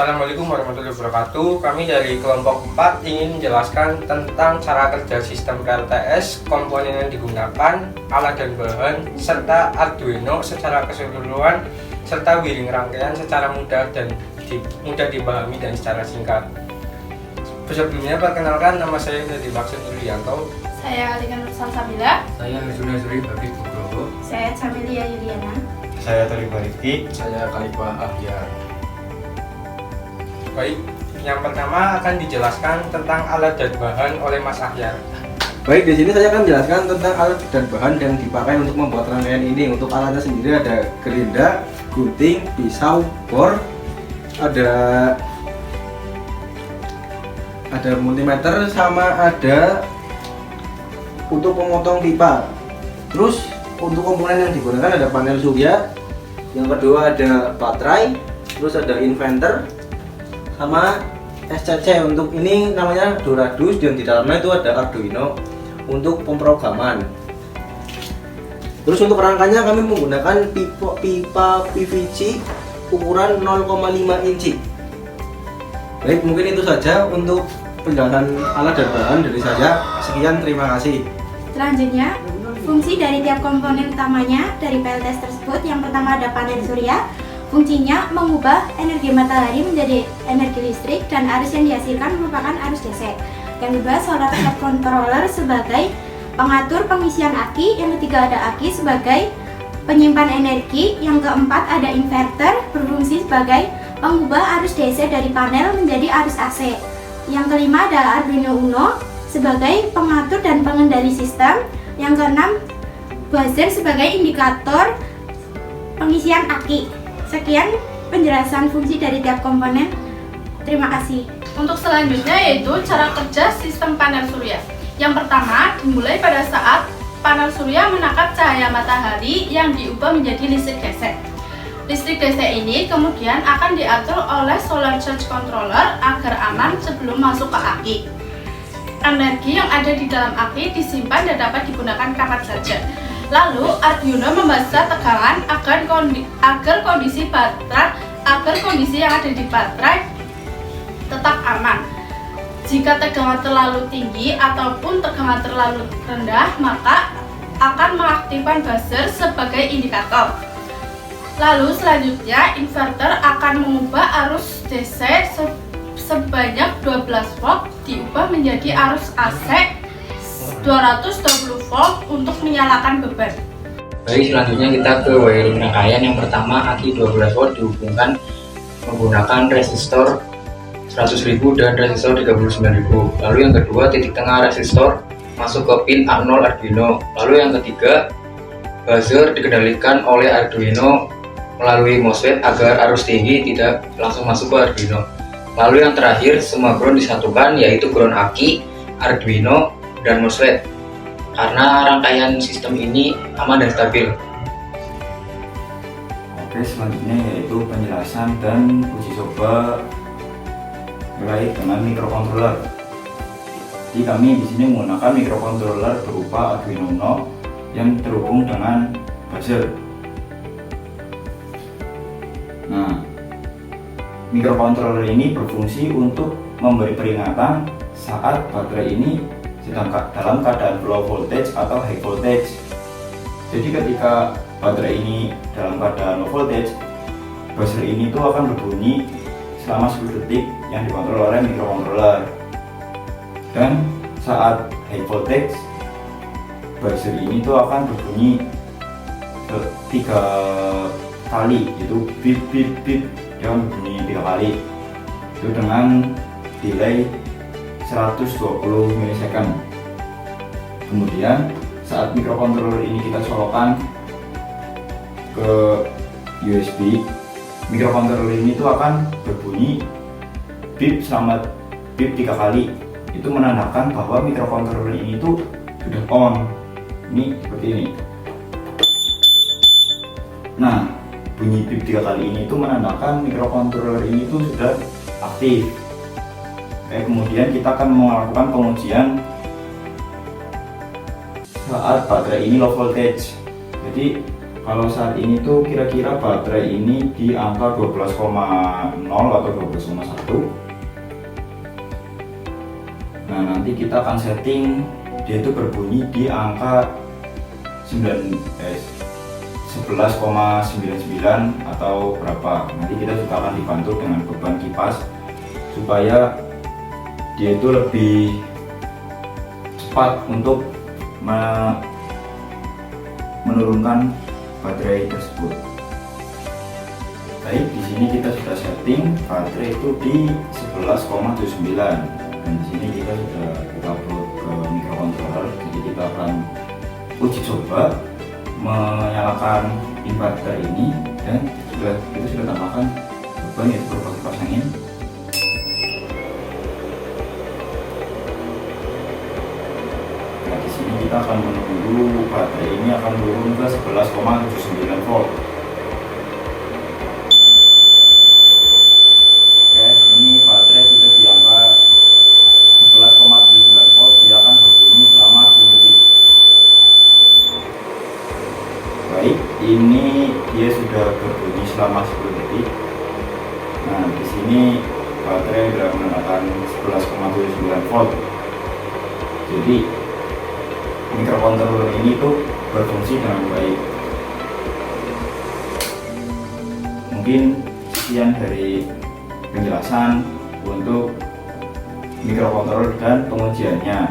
Assalamualaikum warahmatullahi wabarakatuh. Kami dari kelompok 4 ingin menjelaskan tentang cara kerja sistem PLTS, komponen yang digunakan, alat dan bahan, serta Arduino secara keseluruhan, serta wiring rangkaian secara mudah dipahami dan secara singkat. Sebelumnya perkenalkan, nama saya Dedi Maksud Yulianto. Saya Alika Nur Salsabila. Saya Hazuri Habib Nugroho. Saya Camelia Yuliana. Saya Tarifa Rifki. Saya Khalifah Ahyar. Baik, yang pertama akan dijelaskan tentang alat dan bahan oleh Mas Ahyar. Baik, di sini saya akan menjelaskan tentang alat dan bahan yang dipakai untuk membuat rangkaian ini. Untuk alatnya sendiri ada gerinda, gunting, pisau, bor, ada multimeter, sama ada untuk memotong pipa. Terus untuk komponen yang digunakan ada panel surya, yang kedua ada baterai, terus ada inverter, sama SCC. Untuk ini namanya Doradus, dan di dalamnya itu ada Arduino untuk pemrograman. Terus untuk rangkanya kami menggunakan pipa PVC ukuran 0,5 inci. Baik, mungkin itu saja untuk penjelasan alat dan bahan dari saya. Sekian, terima kasih. Selanjutnya, fungsi dari tiap komponen utamanya dari PLTS tersebut. Yang pertama ada panel surya. Fungsinya mengubah energi matahari menjadi energi listrik, dan arus yang dihasilkan merupakan arus DC. Yang kedua, solar cell controller sebagai pengatur pengisian aki. Yang ketiga ada aki sebagai penyimpan energi. Yang keempat ada inverter, berfungsi sebagai pengubah arus DC dari panel menjadi arus AC. Yang kelima ada Arduino Uno sebagai pengatur dan pengendali sistem. Yang keenam, buzzer sebagai indikator pengisian aki. Sekian penjelasan fungsi dari tiap komponen. Terima kasih. Untuk selanjutnya yaitu cara kerja sistem panel surya. Yang pertama dimulai pada saat panel surya menangkap cahaya matahari yang diubah menjadi listrik DC. Listrik DC ini kemudian akan diatur oleh solar charge controller agar aman sebelum masuk ke aki. Energi yang ada di dalam aki disimpan dan dapat digunakan kapan saja. Lalu Arduino membaca tegangan agar kondisi yang ada di baterai tetap aman. Jika tegangan terlalu tinggi ataupun tegangan terlalu rendah, maka akan mengaktifkan buzzer sebagai indikator. Lalu selanjutnya inverter akan mengubah arus DC sebanyak 12 volt diubah menjadi arus AC 220 volt untuk menyalakan beban. Baik, selanjutnya kita ke wiring rangkaian. Yang pertama, aki 12 volt dihubungkan menggunakan resistor 100.000 dan resistor 39.000. Lalu yang kedua, titik tengah resistor masuk ke pin A0 Arduino. Lalu yang ketiga, buzzer dikendalikan oleh Arduino melalui MOSFET agar arus tinggi tidak langsung masuk ke Arduino. Lalu yang terakhir, semua ground disatukan, yaitu ground aki, Arduino, dan MOSFET, karena rangkaian sistem ini aman dan stabil. Oke, selanjutnya yaitu penjelasan dan uji coba terkait dengan microcontroller. Jadi kami di sini menggunakan microcontroller berupa Arduino Uno yang terhubung dengan buzzer. Nah, microcontroller ini berfungsi untuk memberi peringatan saat baterai ini sedang dalam keadaan low voltage atau high voltage. Jadi ketika baterai ini dalam keadaan low voltage, buzzer ini tuh akan berbunyi selama 10 detik yang dikontrol oleh microcontroller. Dan saat high voltage, buzzer ini tuh akan berbunyi 3 kali, itu beep beep beep, dia akan berbunyi 3 kali. Itu dengan delay 120 milisecond. Kemudian saat microcontroller ini kita colokkan ke USB, microcontroller ini tuh akan berbunyi beep selama beep 3 kali. Itu menandakan bahwa microcontroller ini tuh sudah on. Ini seperti ini. Nah, bunyi beep 3 kali ini tuh menandakan microcontroller ini tuh sudah aktif. Kemudian kita akan melakukan pengujian saat baterai ini low voltage. Jadi Kalau saat ini tuh kira-kira baterai ini di angka 12,0 atau 12,1. Nah, nanti kita akan setting dia itu berbunyi di angka 11,99 atau berapa. Nanti kita juga akan dibantu dengan beban kipas supaya dia itu lebih cepat untuk menurunkan baterai tersebut. Baik, di sini kita sudah setting baterai itu di 11,79 dan di sini kita sudah upload ke microcontroller. Jadi kita akan uji coba menyalakan inverter ini dan kita sudah tambahkan beban yaitu berupa kipas angin. Nah, di sini kita akan menunggu baterai ini akan turun ke 11,79 volt. Oke, ini baterai sudah di angka 11,79 volt. Dia akan berbunyi selama 10 detik. Baik, ini dia sudah berbunyi selama 10 detik. Nah, di sini baterai sudah menunjukkan 11,79 volt. Jadi microcontroller ini tuh berfungsi dengan baik. Mungkin sekian dari penjelasan untuk microcontroller dan pengujiannya.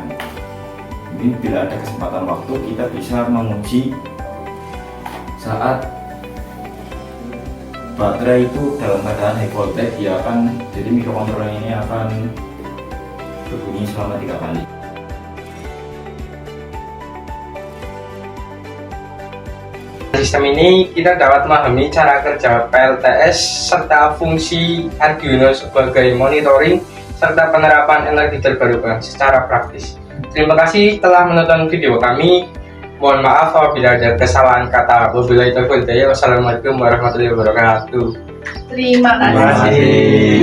Mungkin bila ada kesempatan waktu kita bisa menguji saat baterai itu dalam keadaan high voltage, dia akan, jadi microcontroller ini akan berbunyi selama 3 kali. Sistem ini kita dapat memahami cara kerja PLTS serta fungsi Arduino sebagai monitoring serta penerapan energi terbarukan secara praktis. Terima kasih telah menonton video kami. Mohon maaf apabila ada kesalahan kata. Wabillahi taufiq wal hidayah. Wassalamualaikum warahmatullahi wabarakatuh. Terima kasih. Terima kasih.